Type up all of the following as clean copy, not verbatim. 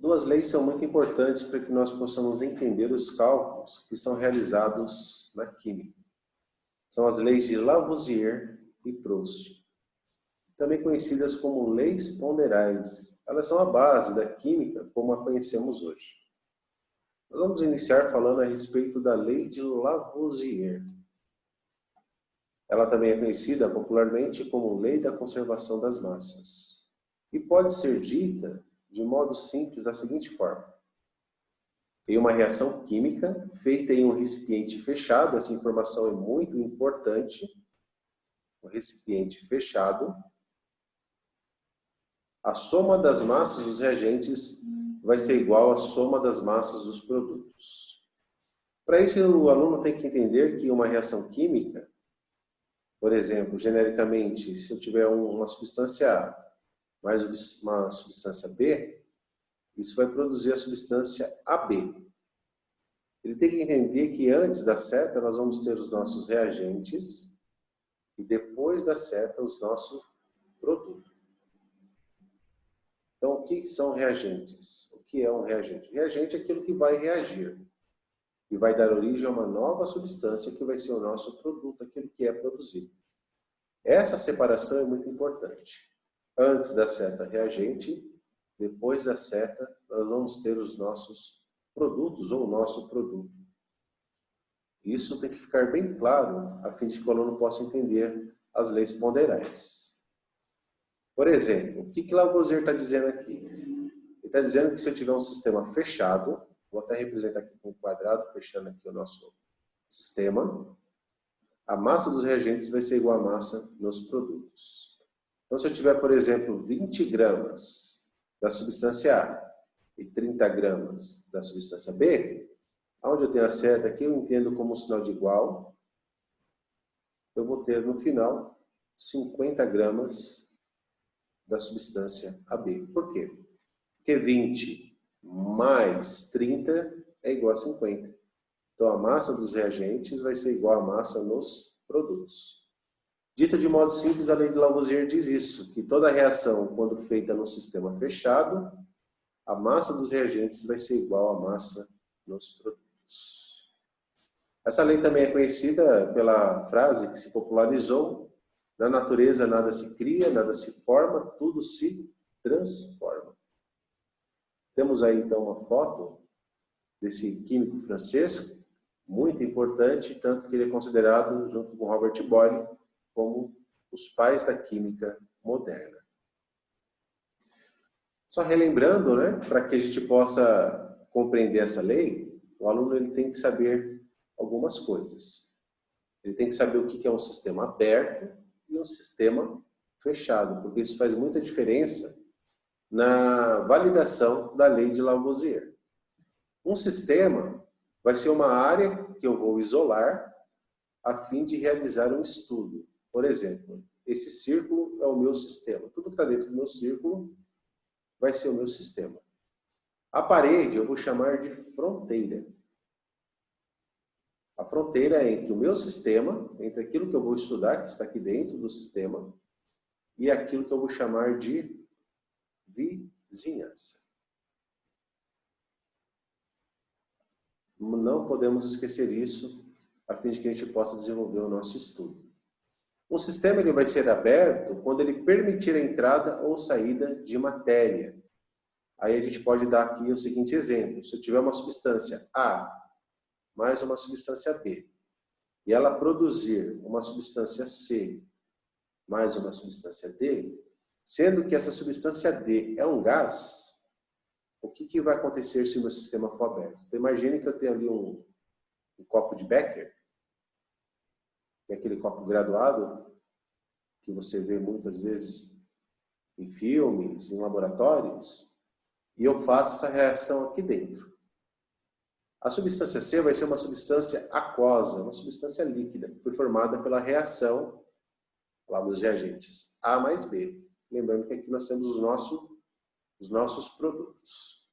Duas leis são muito importantes para que nós possamos entender os cálculos que são realizados na química. São as leis de Lavoisier e Proust, também conhecidas como leis ponderais. Elas são a base da química como a conhecemos hoje. Nós vamos iniciar falando a respeito da lei de Lavoisier. Ela também é conhecida popularmente como lei da conservação das massas. E pode ser dita de modo simples da seguinte forma. Em uma reação química feita em um recipiente fechado, essa informação é muito importante, um recipiente fechado, a soma das massas dos reagentes vai ser igual à soma das massas dos produtos. Para isso, o aluno tem que entender que uma reação química, por exemplo, genericamente, se eu tiver uma substância A mais uma substância B, isso vai produzir a substância AB. Ele tem que entender que antes da seta nós vamos ter os nossos reagentes e depois da seta os nossos produtos. Então, o que são reagentes? O que é um reagente? Reagente é aquilo que vai reagir e vai dar origem a uma nova substância que vai ser o nosso produto, aquilo que é produzido. Essa separação é muito importante. Antes da seta reagente, depois da seta, nós vamos ter os nossos produtos ou o nosso produto. Isso tem que ficar bem claro, a fim de que o aluno possa entender as leis ponderais. Por exemplo, o que Lavoisier está dizendo aqui? Ele está dizendo que se eu tiver um sistema fechado, vou até representar aqui com um quadrado, fechando aqui o nosso sistema, a massa dos reagentes vai ser igual à massa nos produtos. Então, se eu tiver, por exemplo, 20 gramas da substância A e 30 gramas da substância B, onde eu tenho a seta aqui, eu entendo como um sinal de igual, eu vou ter no final 50 gramas da substância AB. Por quê? Porque 20 mais 30 é igual a 50. Então, a massa dos reagentes vai ser igual à massa nos produtos. Dito de modo simples, a lei de Lavoisier diz isso, que toda reação, quando feita num sistema fechado, a massa dos reagentes vai ser igual à massa nos produtos. Essa lei também é conhecida pela frase que se popularizou: na natureza nada se cria, nada se forma, tudo se transforma. Temos aí então uma foto desse químico francês, muito importante, tanto que ele é considerado, junto com Robert Boyle, como os pais da química moderna. Só relembrando, né, para que a gente possa compreender essa lei, o aluno ele tem que saber algumas coisas. Ele tem que saber o que é um sistema aberto e um sistema fechado, porque isso faz muita diferença na validação da lei de Lavoisier. Um sistema vai ser uma área que eu vou isolar a fim de realizar um estudo. Por exemplo, esse círculo é o meu sistema. Tudo que está dentro do meu círculo vai ser o meu sistema. A parede eu vou chamar de fronteira. A fronteira é entre o meu sistema, entre aquilo que eu vou estudar, que está aqui dentro do sistema, e aquilo que eu vou chamar de vizinhança. Não podemos esquecer isso, a fim de que a gente possa desenvolver o nosso estudo. Um sistema ele vai ser aberto quando ele permitir a entrada ou saída de matéria. Aí a gente pode dar aqui o seguinte exemplo. Se eu tiver uma substância A mais uma substância B, e ela produzir uma substância C mais uma substância D, sendo que essa substância D é um gás, o que vai acontecer se o meu sistema for aberto? Então, imagine que eu tenho ali um copo de Becker, que é aquele copo graduado, que você vê muitas vezes em filmes, em laboratórios, e eu faço essa reação aqui dentro. A substância C vai ser uma substância aquosa, uma substância líquida, que foi formada pela reação lá dos reagentes A mais B. Lembrando que aqui nós temos os nossos produtos.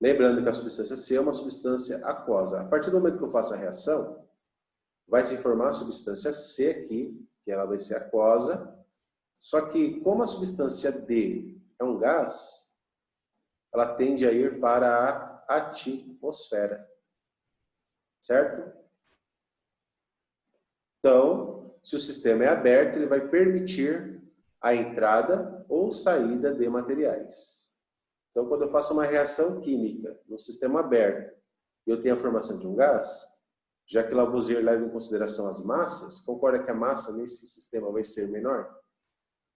Lembrando que a substância C é uma substância aquosa. A partir do momento que eu faço a reação, vai se formar a substância C aqui, que ela vai ser aquosa. Só que, como a substância D é um gás, ela tende a ir para a atmosfera. Certo? Então, se o sistema é aberto, ele vai permitir a entrada ou saída de materiais. Então, quando eu faço uma reação química no sistema aberto e eu tenho a formação de um gás, já que Lavoisier leva em consideração as massas, concorda que a massa nesse sistema vai ser menor?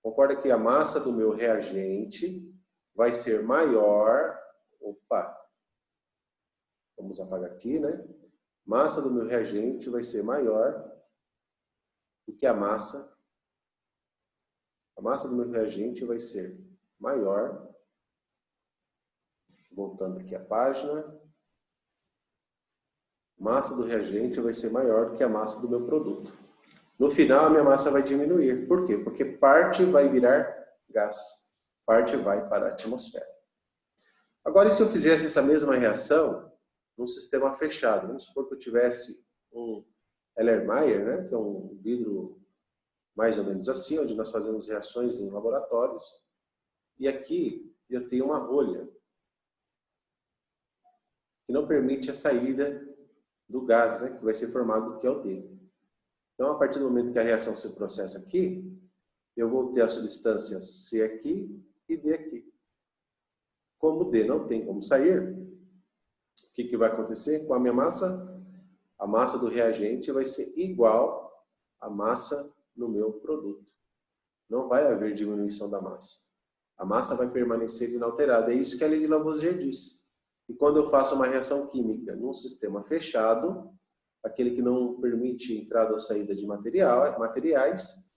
Concorda que a massa do meu reagente vai ser maior? Opa! Vamos apagar aqui, né? Massa do meu reagente vai ser maior do que a massa. A massa do meu reagente vai ser maior. Voltando aqui a página. Massa do reagente vai ser maior do que a massa do meu produto. No final, a minha massa vai diminuir. Por quê? Porque parte vai virar gás. Parte vai para a atmosfera. Agora, e se eu fizesse essa mesma reação num sistema fechado? Vamos supor que eu tivesse um Erlenmeyer, né, que é um vidro mais ou menos assim, onde nós fazemos reações em laboratórios. E aqui eu tenho uma rolha que não permite a saída do gás, né, que vai ser formado, que é o D. Então, a partir do momento que a reação se processa aqui, eu vou ter a substância C aqui e D aqui. Como o D não tem como sair, o que vai acontecer com a minha massa? A massa do reagente vai ser igual à massa no meu produto. Não vai haver diminuição da massa. A massa vai permanecer inalterada. É isso que a lei de Lavoisier diz. E quando eu faço uma reação química num sistema fechado, aquele que não permite entrada ou saída de materiais,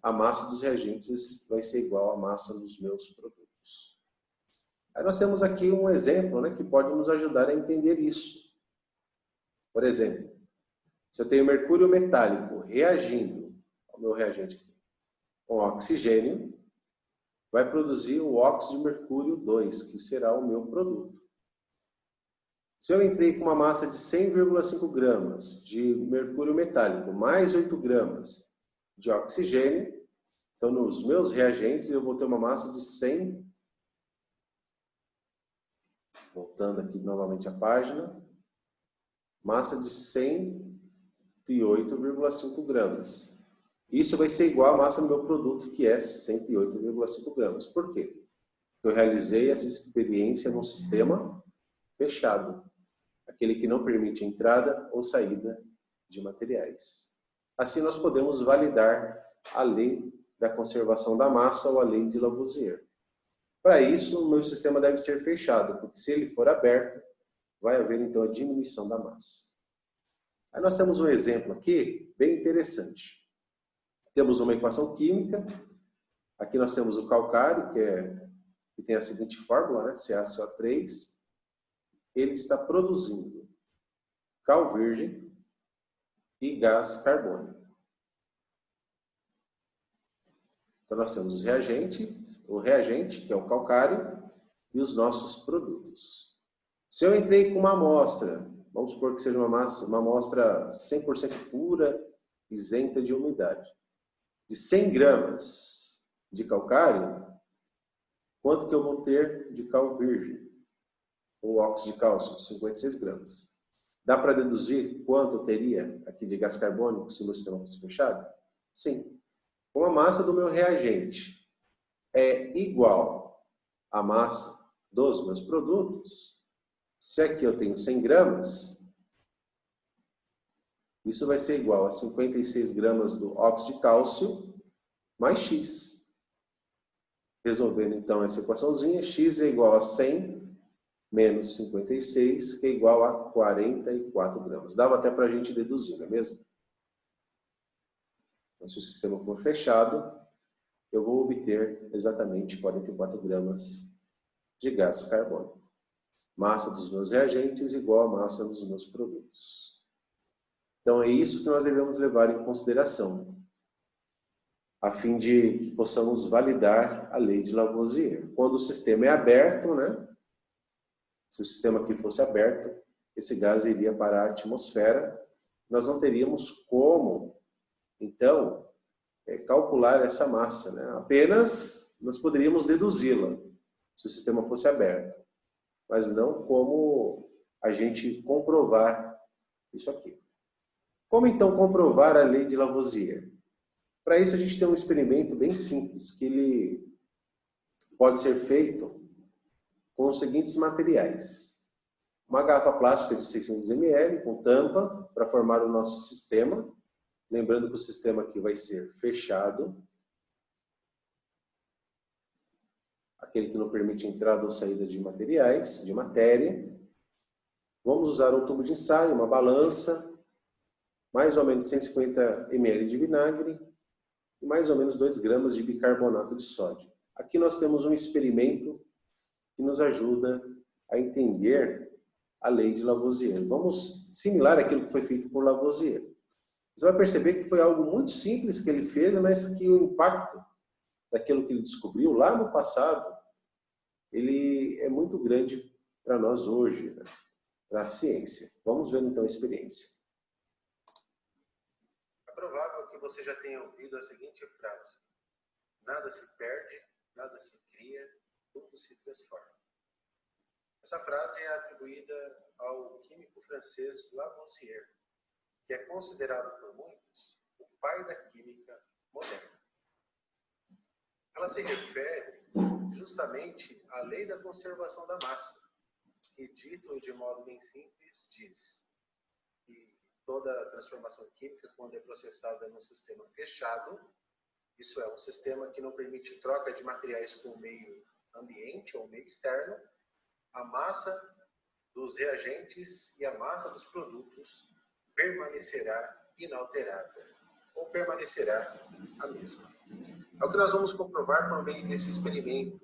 a massa dos reagentes vai ser igual à massa dos meus produtos. Aí nós temos aqui um exemplo, né, que pode nos ajudar a entender isso. Por exemplo, se eu tenho mercúrio metálico reagindo ao meu reagente aqui, com oxigênio, vai produzir o óxido de mercúrio 2, que será o meu produto. Se eu entrei com uma massa de 100,5 gramas de mercúrio metálico, mais 8 gramas de oxigênio, então nos meus reagentes eu vou ter uma massa de 100. Voltando aqui novamente a página, massa de 108,5 gramas. Isso vai ser igual à massa do meu produto, que é 108,5 gramas. Por quê? Eu realizei essa experiência num sistema fechado, aquele que não permite entrada ou saída de materiais. Assim nós podemos validar a lei da conservação da massa ou a lei de Lavoisier. Para isso, o meu sistema deve ser fechado, porque se ele for aberto, vai haver então a diminuição da massa. Aí nós temos um exemplo aqui, bem interessante. Temos uma equação química, aqui nós temos o calcário, que tem a seguinte fórmula, né? CaCO3, ele está produzindo cal virgem e gás carbônico. Então nós temos o reagente, que é o calcário, e os nossos produtos. Se eu entrei com uma amostra, vamos supor que seja uma amostra 100% pura, isenta de umidade, de 100 gramas de calcário, quanto que eu vou ter de cal virgem? Ou óxido de cálcio? 56 gramas. Dá para deduzir quanto eu teria aqui de gás carbônico se o meu sistema fosse fechado? Sim. Com a massa do meu reagente é igual à massa dos meus produtos, se aqui eu tenho 100 gramas, isso vai ser igual a 56 gramas do óxido de cálcio mais X. Resolvendo então essa equaçãozinha, X é igual a 100 menos 56, que é igual a 44 gramas. Dava até para a gente deduzir, não é mesmo? Então, se o sistema for fechado, eu vou obter exatamente 44 gramas de gás carbônico. Massa dos meus reagentes igual a massa dos meus produtos. Então, é isso que nós devemos levar em consideração, a fim de que possamos validar a lei de Lavoisier. Quando o sistema é aberto, né? Se o sistema aqui fosse aberto, esse gás iria para a atmosfera. Nós não teríamos como, então, calcular essa massa, né? Apenas nós poderíamos deduzi-la, se o sistema fosse aberto. mas não como a gente comprovar isso aqui. Como então comprovar a lei de Lavoisier? Para isso a gente tem um experimento bem simples, que ele pode ser feito com os seguintes materiais. Uma garrafa plástica de 600 ml com tampa para formar o nosso sistema. Lembrando que o sistema aqui vai ser fechado. Aquele que não permite entrada ou saída de materiais, de matéria. Vamos usar um tubo de ensaio, uma balança, mais ou menos 150 ml de vinagre e mais ou menos 2 gramas de bicarbonato de sódio. Aqui nós temos um experimento que nos ajuda a entender a lei de Lavoisier. Vamos similar aquilo que foi feito por Lavoisier. Você vai perceber que foi algo muito simples que ele fez, mas que o impacto daquilo que ele descobriu lá no passado, ele é muito grande para nós hoje, né? Para a ciência. Vamos ver então a experiência. É provável que você já tenha ouvido a seguinte frase: nada se perde, nada se cria, tudo se transforma. Essa frase é atribuída ao químico francês Lavoisier, que é considerado por muitos o pai da química moderna. Ela se refere justamente à lei da conservação da massa, que, dito de modo bem simples, diz que toda transformação química, quando é processada num sistema fechado, isso é, um sistema que não permite troca de materiais com o meio ambiente ou meio externo, a massa dos reagentes e a massa dos produtos permanecerá inalterada, ou permanecerá a mesma. É o que nós vamos comprovar por meio desse experimento,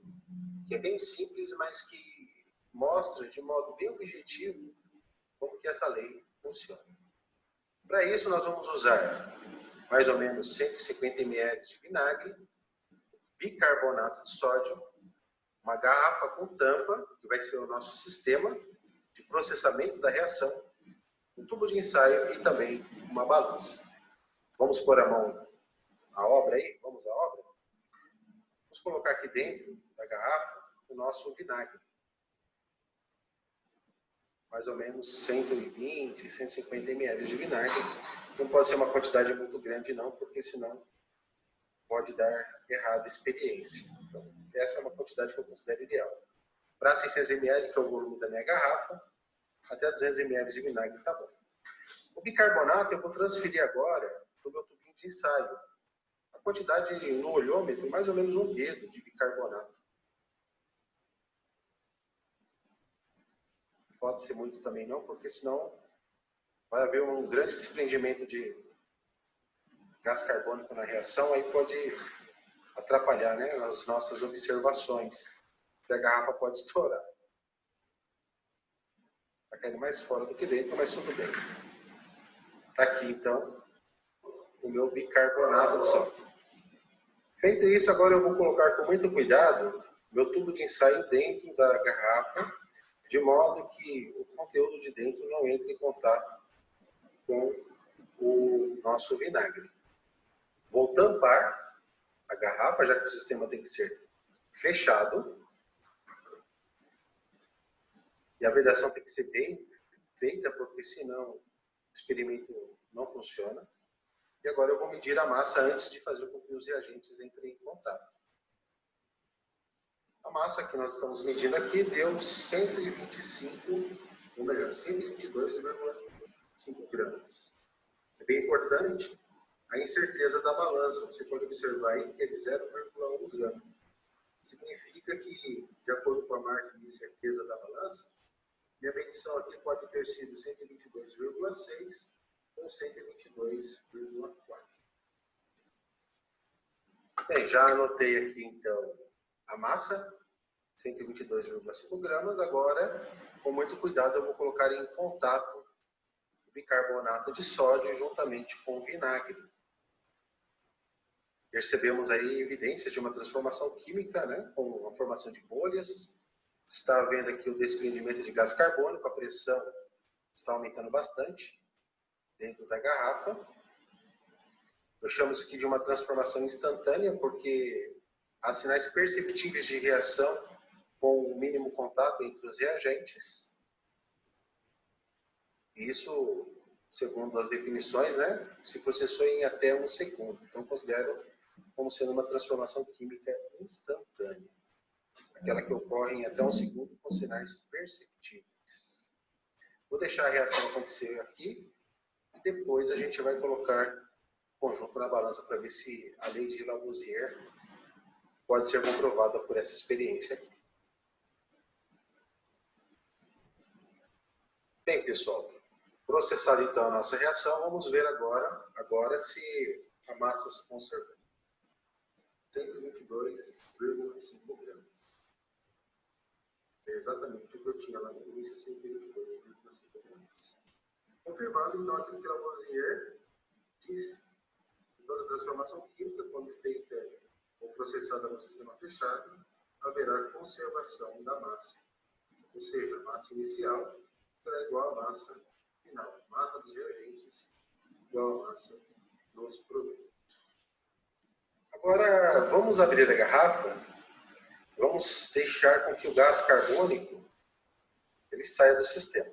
que é bem simples, mas que mostra de modo bem objetivo como que essa lei funciona. Para isso, nós vamos usar mais ou menos 150 ml de vinagre, bicarbonato de sódio, uma garrafa com tampa, que vai ser o nosso sistema de processamento da reação, um tubo de ensaio e também uma balança. Vamos pôr a mão à obra aí? Vamos à obra? Vamos colocar aqui dentro da garrafa o nosso vinagre. Mais ou menos 120, 150 ml de vinagre. Não pode ser uma quantidade muito grande não, porque senão pode dar errada experiência. Então, essa é uma quantidade que eu considero ideal. Para 600 ml, que é o volume da minha garrafa, até 200 ml de vinagre está bom. O bicarbonato eu vou transferir agora para o meu tubinho de ensaio. A quantidade no olhômetro, mais ou menos um dedo de bicarbonato. Pode ser muito também não, porque senão vai haver um grande desprendimento de gás carbônico na reação, aí pode atrapalhar, né, as nossas observações, que a garrafa pode estourar. Está caindo mais fora do que dentro, mas tudo bem. Está aqui, então, o meu bicarbonato de sódio. Feito isso, agora eu vou colocar com muito cuidado meu tubo de ensaio dentro da garrafa, de modo que o conteúdo de dentro não entre em contato com o nosso vinagre. Vou tampar a garrafa, já que o sistema tem que ser fechado. E a vedação tem que ser bem feita, porque senão o experimento não funciona. E agora eu vou medir a massa antes de fazer com que os reagentes entrem em contato. A massa que nós estamos medindo aqui deu 122,5 gramas. É bem importante a incerteza da balança. Você pode observar aí que é de 0,1 grama. Significa que, de acordo com a marca de incerteza da balança, minha medição aqui pode ter sido 122,6 ou 122,4. Bem, já anotei aqui então a massa, 122,5 gramas. Agora, com muito cuidado, eu vou colocar em contato o bicarbonato de sódio juntamente com o vinagre. Percebemos aí evidências de uma transformação química, né, com a formação de bolhas. Está havendo aqui o desprendimento de gás carbônico, a pressão está aumentando bastante dentro da garrafa. Eu chamo isso aqui de uma transformação instantânea, porque há sinais perceptíveis de reação com o mínimo contato entre os reagentes. Isso, segundo as definições, né, se processou em até 1 segundo. Então, considero como sendo uma transformação química instantânea. Aquela que ocorre em até 1 segundo com sinais perceptíveis. Vou deixar a reação acontecer aqui e depois a gente vai colocar o conjunto na balança para ver se a lei de Lavoisier pode ser comprovada por essa experiência aqui. Bem, pessoal, processada então a nossa reação, vamos ver agora se a massa se conservou. 122,5 gramas. É exatamente o que eu tinha lá no início, 122,5 gramas. Confirmando então aquilo que Lavoisier disse, que toda transformação química, quando feita ou processada no sistema fechado, haverá conservação da massa. Ou seja, a massa inicial será igual à massa final. Massa dos reagentes igual à massa dos produtos. Agora, vamos abrir a garrafa. Vamos deixar com que o gás carbônico ele saia do sistema.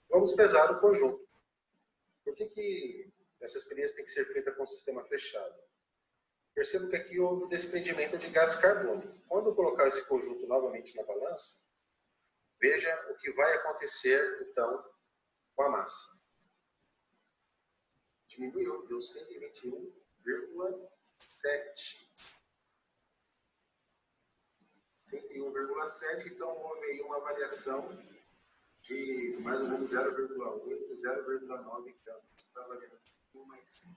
Vamos pesar o conjunto. Por que essa experiência tem que ser feita com o sistema fechado? Percebo que aqui houve desprendimento de gás carbônico. Quando eu colocar esse conjunto novamente na balança, veja o que vai acontecer, então, com a massa. Diminuiu, deu 121,7. 101,7, então houve aí uma variação de mais ou menos 0,8, 0,9 gramas. Está variando um pouquinho mais.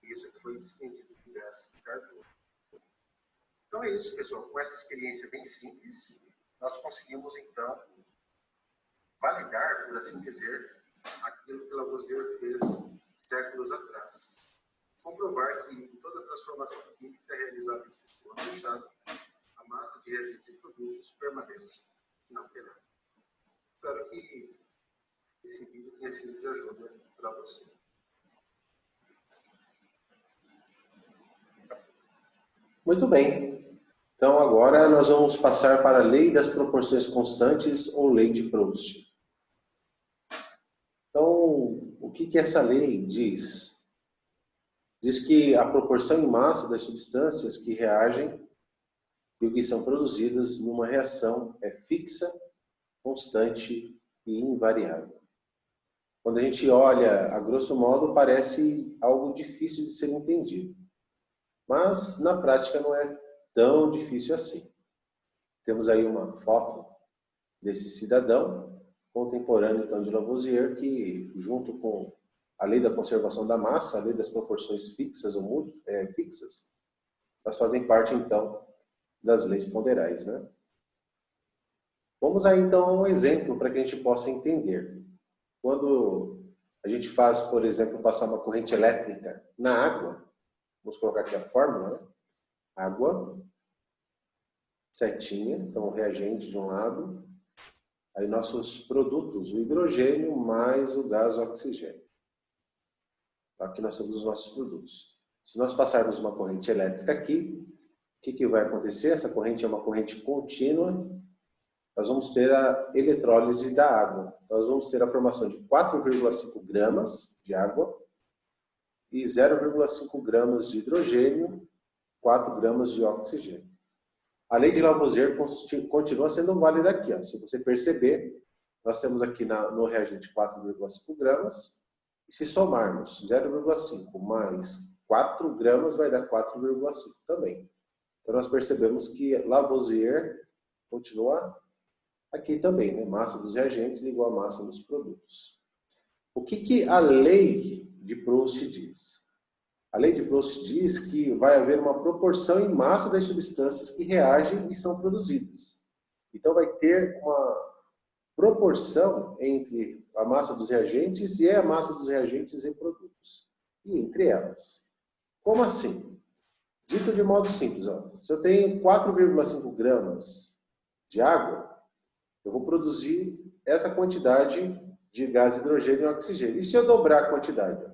Isso que foi desprendido de gás carbônico. Então é isso, pessoal. Com essa experiência bem simples, nós conseguimos, então, validar, por assim dizer, aquilo que Lavoisier fez séculos atrás. Comprovar que em toda transformação química realizada em sistema fechado, a massa de reagentes e produtos permanece inalterada. Espero que esse vídeo tenha sido de ajuda para você. Muito bem. Então, agora nós vamos passar para a lei das proporções constantes ou lei de Proust. Então, o que essa lei diz? Diz que a proporção em massa das substâncias que reagem e o que são produzidas numa reação é fixa, constante e invariável. Quando a gente olha, a grosso modo, parece algo difícil de ser entendido. Mas, na prática, não é tão difícil assim. Temos aí uma foto desse cidadão, contemporâneo, então, de Lavoisier, que, junto com a lei da conservação da massa, a lei das proporções fixas ou fixas, elas fazem parte, então, das leis ponderais, né? Vamos aí, então, a um exemplo para que a gente possa entender. Quando a gente faz, por exemplo, passar uma corrente elétrica na água, vamos colocar aqui a fórmula, né? Água, setinha, então o reagente de um lado, aí nossos produtos, o hidrogênio mais o gás oxigênio. Aqui nós temos os nossos produtos. Se nós passarmos uma corrente elétrica aqui, o que vai acontecer? Essa corrente é uma corrente contínua. Nós vamos ter a eletrólise da água. Nós vamos ter a formação de 4,5 gramas de água e 0,5 gramas de hidrogênio, 4 gramas de oxigênio. A lei de Lavoisier continua sendo válida aqui. Ó. Se você perceber, nós temos aqui no reagente 4,5 gramas. E se somarmos 0,5 mais 4 gramas, vai dar 4,5 também. Então, nós percebemos que Lavoisier continua aqui também, né? Massa dos reagentes igual a massa dos produtos. O que a lei de Proust diz? A lei de Proust diz que vai haver uma proporção em massa das substâncias que reagem e são produzidas. Então, vai ter uma proporção entre a massa dos reagentes e a massa dos reagentes e produtos. E entre elas. Como assim? Dito de modo simples, ó, se eu tenho 4,5 gramas de água, eu vou produzir essa quantidade de gás, hidrogênio e oxigênio. E se eu dobrar a quantidade? Ó?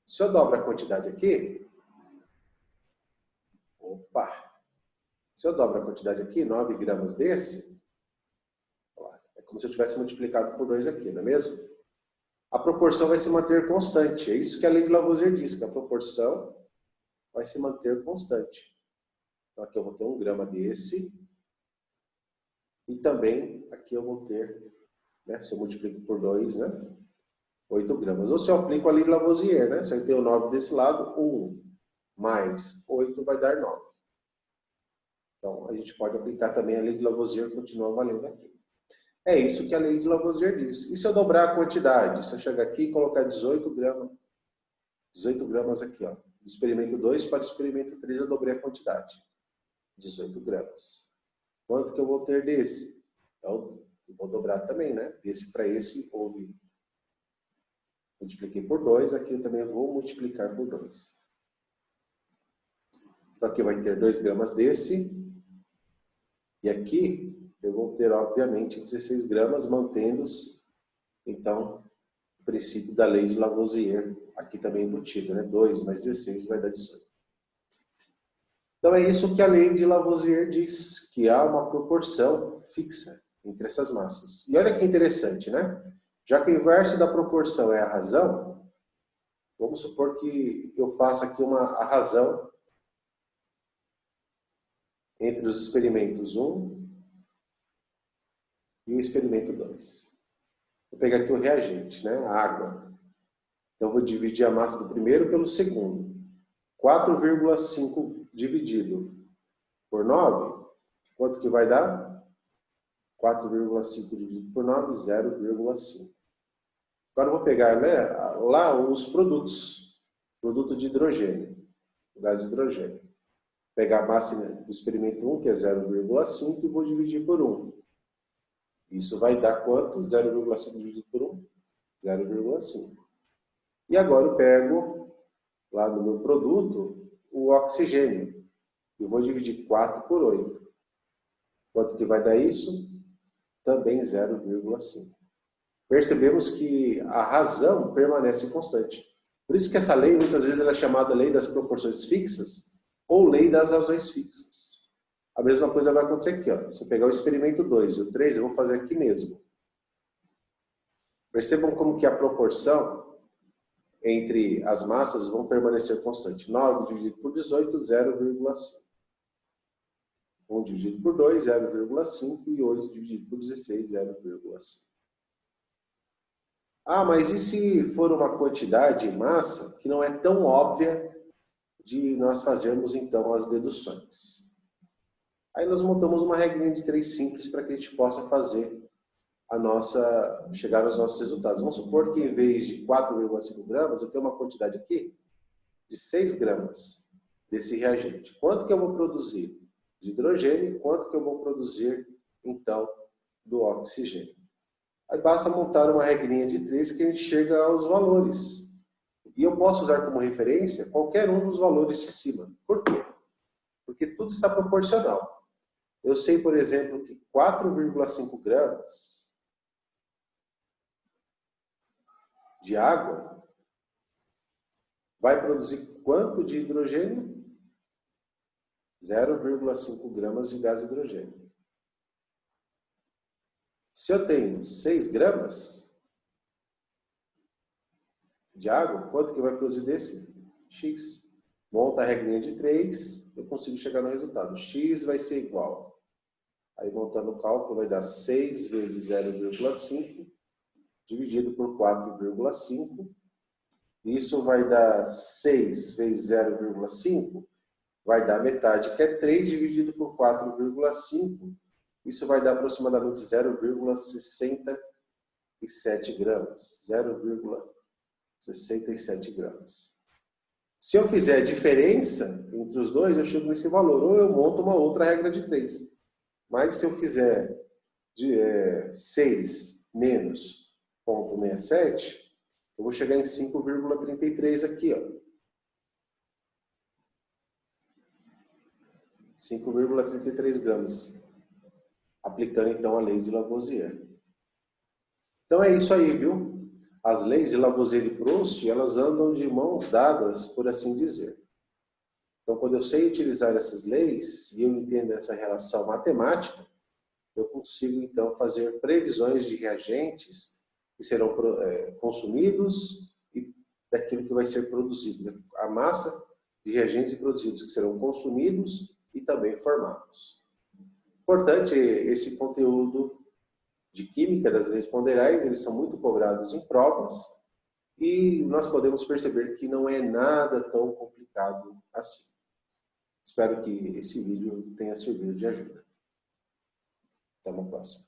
Se eu dobro a quantidade aqui, opa! Se eu dobro a quantidade aqui, 9 gramas desse, é como se eu tivesse multiplicado por 2 aqui, não é mesmo? A proporção vai se manter constante. É isso que a lei de Lavoisier diz, que a proporção vai se manter constante. Então aqui eu vou ter 1 grama desse. E também aqui eu vou ter, né, se eu multiplico por 2, né, 8 gramas. Ou se eu aplico a lei de Lavoisier, né, se eu tenho 9 desse lado, 1 mais 8 vai dar 9. Então a gente pode aplicar também a lei de Lavoisier, continua valendo aqui. É isso que a lei de Lavoisier diz. E se eu dobrar a quantidade? Se eu chegar aqui e colocar 18 gramas aqui, ó, do experimento 2 para o experimento 3, eu dobrei a quantidade. 18 gramas. Quanto que eu vou ter desse? Então, eu vou dobrar também, né? Desse para esse, houve. Multipliquei por 2, aqui eu também vou multiplicar por 2. Então, aqui vai ter 2 gramas desse. E aqui eu vou ter, obviamente, 16 gramas, mantendo-se, então, o princípio da lei de Lavoisier, aqui também embutido, né? 2 mais 16 vai dar 18. Então, é isso que a lei de Lavoisier diz, que há uma proporção fixa entre essas massas. E olha que interessante, né? Já que o inverso da proporção é a razão, vamos supor que eu faça aqui a razão entre os experimentos 1 e o experimento 2. Vou pegar aqui o reagente, né? A água. Então, eu vou dividir a massa do primeiro pelo segundo. 4,5 dividido por 9, quanto que vai dar? 4,5 dividido por 9, 0,5. Agora eu vou pegar, né, lá os produtos. Produto de hidrogênio, o gás hidrogênio. Vou pegar a massa do experimento 1, que é 0,5, e vou dividir por 1. Isso vai dar quanto? 0,5 dividido por 1? 0,5. E agora eu pego, lá no meu produto, o oxigênio. Eu vou dividir 4 por 8. Quanto que vai dar isso? Também 0,5. Percebemos que a razão permanece constante. Por isso que essa lei, muitas vezes, ela é chamada lei das proporções fixas ou lei das razões fixas. A mesma coisa vai acontecer aqui, ó. Se eu pegar o experimento 2 e o 3, eu vou fazer aqui mesmo. Percebam como que a proporção entre as massas vão permanecer constante. 9 dividido por 18, 0,5. 1 dividido por 2, 0,5. E 8 dividido por 16, 0,5. Ah, mas e se for uma quantidade de massa que não é tão óbvia de nós fazermos, então, as deduções? Aí nós montamos uma regrinha de 3 simples para que a gente possa fazer chegar aos nossos resultados. Vamos supor que em vez de 4,5 gramas, eu tenho uma quantidade aqui de 6 gramas desse reagente. Quanto que eu vou produzir de hidrogênio? Quanto que eu vou produzir, então, do oxigênio? Aí basta montar uma regrinha de 3 que a gente chega aos valores. E eu posso usar como referência qualquer um dos valores de cima. Por quê? Porque tudo está proporcional. Eu sei, por exemplo, que 4,5 gramas de água vai produzir quanto de hidrogênio? 0,5 gramas de gás hidrogênio. Se eu tenho 6 gramas de água, quanto que vai produzir desse? X. Monta a regrinha de 3, eu consigo chegar no resultado. X vai ser igual. Aí, montando o cálculo, vai dar 6 vezes 0,5, dividido por 4,5. Isso vai dar 6 vezes 0,5, vai dar metade, que é 3, dividido por 4,5. Isso vai dar aproximadamente 0,67 gramas. 0,67 gramas. Se eu fizer a diferença entre os dois, eu chego nesse valor. Ou eu monto uma outra regra de 3. Mas se eu fizer 6 menos 0,67, eu vou chegar em 5,33 aqui, ó. 5,33 gramas. Aplicando, então, a lei de Lavoisier. Então, é isso aí, viu? As leis de Lavoisier e Proust, elas andam de mãos dadas, por assim dizer. Então, Então, quando eu sei utilizar essas leis e eu entendo essa relação matemática, eu consigo, então, fazer previsões de reagentes que serão consumidos e daquilo que vai ser produzido. A massa de reagentes e produzidos que serão consumidos e também formados. Importante, esse conteúdo de química das leis ponderais, eles são muito cobrados em provas e nós podemos perceber que não é nada tão complicado assim. Espero que esse vídeo tenha servido de ajuda. Até uma próxima.